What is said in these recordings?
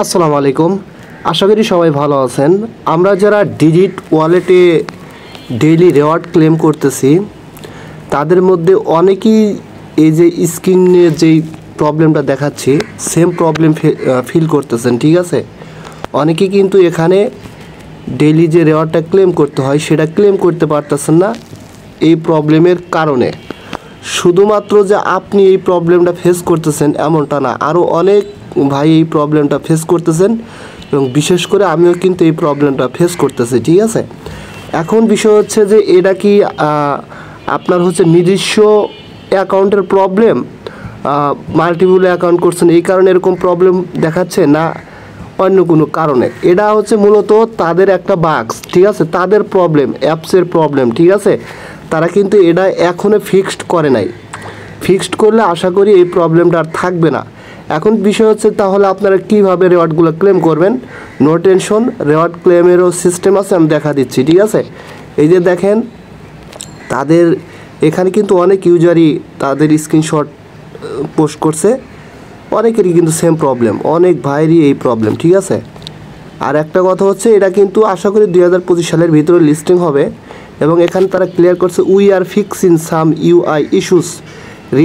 আসসালামু আলাইকুম। আশা করি সবাই ভালো আছেন। আমরা যারা ডিজিট ওয়ালেটে ডেইলি রিওয়ার্ড ক্লেম করতেছি তাদের মধ্যে অনেকেই এই যে স্ক্রিনে যেই প্রবলেমটা দেখাচ্ছি সেম প্রবলেম ফিল করতেছেন, ঠিক আছে। অনেকেই কিন্তু এখানে ডেইলি যে রিওয়ার্ডটা ক্লেম করতে হয় সেটা ক্লেম করতে পারতেছেন না এই প্রবলেমের কারণে। শুধুমাত্র যে আপনি এই প্রবলেমটা ফেস করতেছেন এমনটা না, আরও অনেক ভাই এই প্রবলেমটা ফেস করতেছেন এবং বিশেষ করে আমিও কিন্তু এই প্রবলেমটা ফেস করতেছি, ঠিক আছে। এখন বিষয় হচ্ছে যে এটা কি আপনার হচ্ছে নিজস্ব অ্যাকাউন্টের প্রবলেম, মাল্টিপল অ্যাকাউন্ট করছেন এই কারণে এরকম প্রবলেম দেখাচ্ছে, না অন্য কোনো কারণে? এটা হচ্ছে মূলত তাদের একটা বাগস, ঠিক আছে, তাদের প্রবলেম, অ্যাপসের প্রবলেম, ঠিক আছে। তারা কিন্তু এটা এখনও ফিক্সড করে নাই। ফিক্সড করলে আশা করি এই প্রবলেমটা আর থাকবে না। এখন বিষয় হচ্ছে তাহলে আপনারা কীভাবে রেওয়ার্ডগুলো ক্লেম করবেন। নো টেনশন, রেওয়ার্ড ক্লেমেরও সিস্টেম আছে, আমি দেখা দিচ্ছি, ঠিক আছে। এই যে দেখেন তাদের এখানে কিন্তু অনেক ইউজারই তাদের স্ক্রিনশট পোস্ট করছে, অনেকেরই কিন্তু সেম প্রবলেম, অনেক ভাইয়েরই এই প্রবলেম, ঠিক আছে। আর একটা কথা হচ্ছে এটা কিন্তু আশা করি 2025 সালের ভিতরে লিস্টিং হবে এবং এখানে তারা ক্লিয়ার করছে we are fixing some UI issues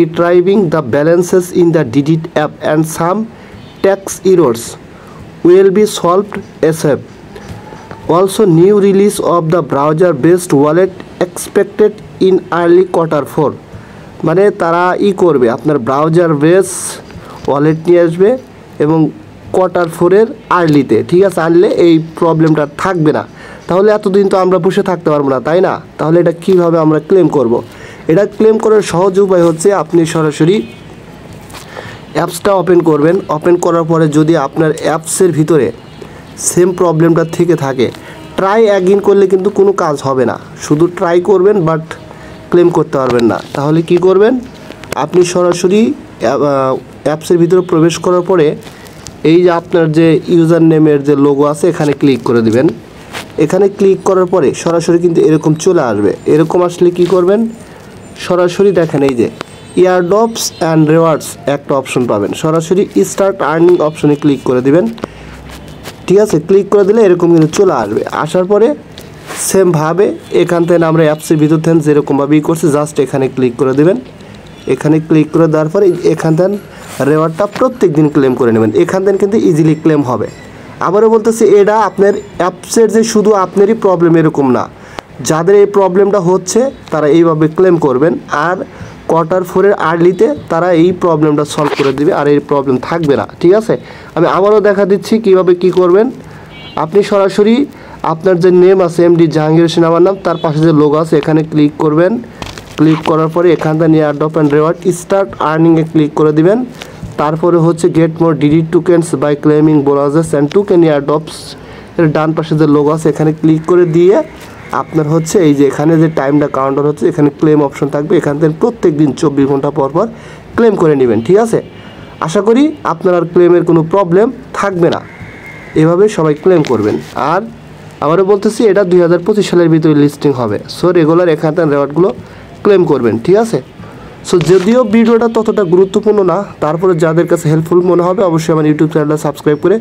retrieving the balances in the Digit app and some tax errors will be solved ASAP. Also, new release of the browser-based wallet expected in early Q4. মানে তারা করবে আপনার browser base wallet নিয়ে আসবে এবং Q4 আর্লিতে, ঠিক আছে, আনলে এই প্রবলেমটা থাকবে না। তাহলে এতদিন তো আমরা বসে থাকতে পারবো না, তাই না? তাহলে এটা কীভাবে আমরা ক্লেম করব? এটা ক্লেম করার সহজ উপায় হচ্ছে আপনি সরাসরি অ্যাপসটা ওপেন করবেন। ওপেন করার পরে যদি আপনার অ্যাপসের ভিতরে সেম প্রবলেমটা থেকে থাকে, ট্রাই অ্যাগেইন করলে কিন্তু কোনো কাজ হবে না। শুধু ট্রাই করবেন বাট ক্লেম করতে পারবেন না। তাহলে কি করবেন, আপনি সরাসরি অ্যাপসের ভিতরে প্রবেশ করার পরে এই যে আপনার যে ইউজার নেমের যে লোগো আছে এখানে ক্লিক করে দিবেন। এখানে ক্লিক করার পরে সরাসরি কিন্তু এরকম চলে আসবে। এরকম আসলে কি করবেন, সরাসরি দেখেন এই যে এয়ারড্রপস অ্যান্ড রিওয়ার্ডস একটা অপশন পাবেন, সরাসরি স্টার্ট আর্নিং অপশনে ক্লিক করে দিবেন, ঠিক আছে। ক্লিক করে দিলে এরকম কিন্তু চলে আসবে। আসার পরে সেমভাবে এখান থেকে আমরা অ্যাপসের ভিতর থেকে যেরকমভাবেই করছি জাস্ট এখানে ক্লিক করে দেবেন। এখানে ক্লিক করে দেওয়ার পরে এখান থেকে রিওয়ার্ডটা প্রত্যেক দিন ক্লেম করে নেবেন। এখান থেকে কিন্তু ইজিলি ক্লেম হবে। আবারও বলতেছি এটা আপনার অ্যাপসের যে শুধু আপনারই প্রবলেম এরকম না, যাদের এই প্রবলেমটা হচ্ছে তারা এইভাবে ক্লেম করবেন আর Q4 আর্লিতে তারা এই প্রবলেমটা সলভ করে দেবে আর এই প্রবলেম থাকবে না, ঠিক আছে। আমি আবারও দেখা দিচ্ছি কিভাবে কি করবেন। আপনি সরাসরি আপনার যে নেম আছে এমডি জাহাঙ্গীর হোসেন আমার নাম, তার পাশে যে লোগো আছে এখানে ক্লিক করবেন। ক্লিক করার পরে এখান থেকে এয়ারড্রপ অ্যান্ড রিওয়ার্ড স্টার্ট আর্নিংয়ে ক্লিক করে দিবেন। তারপরে হচ্ছে get more DD tokens by claiming bonuses and token airdrops এর ডান পাশে যে লোগো আছে এখানে ক্লিক করে দিয়ে আপনার হচ্ছে এই যে এখানে যে টাইমটা কাউন্টার হচ্ছে এখানে ক্লেম অপশন থাকবে, এখান থেকে প্রত্যেক দিন 24 ঘন্টা পর পর ক্লেম করে নেবেন, ঠিক আছে। আশা করি আপনার আর ক্লেমের কোনো প্রবলেম থাকবে না। এভাবে সবাই ক্লেম করবেন। আর আবারও বলতেছি এটা 2025 সালের ভিতরে লিস্টিং হবে। সো রেগুলার এখান থেকে রেওয়ার্ডগুলো ক্লেম করবেন, ঠিক আছে। সো যদিও ভিডিওটা ততটা গুরুত্বপূর্ণ না, তারপরে যাদের কাছে হেল্পফুল মনে হবে অবশ্যই আমার ইউটিউব চ্যানেলটা সাবস্ক্রাইব করে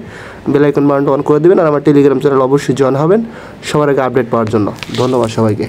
বেল আইকন বাটনটা অন করে দেবেন আর আমার টেলিগ্রাম চ্যানেল অবশ্যই জয়েন হবেন সবার আগে আপডেট পাওয়ার জন্য। ধন্যবাদ সবাইকে।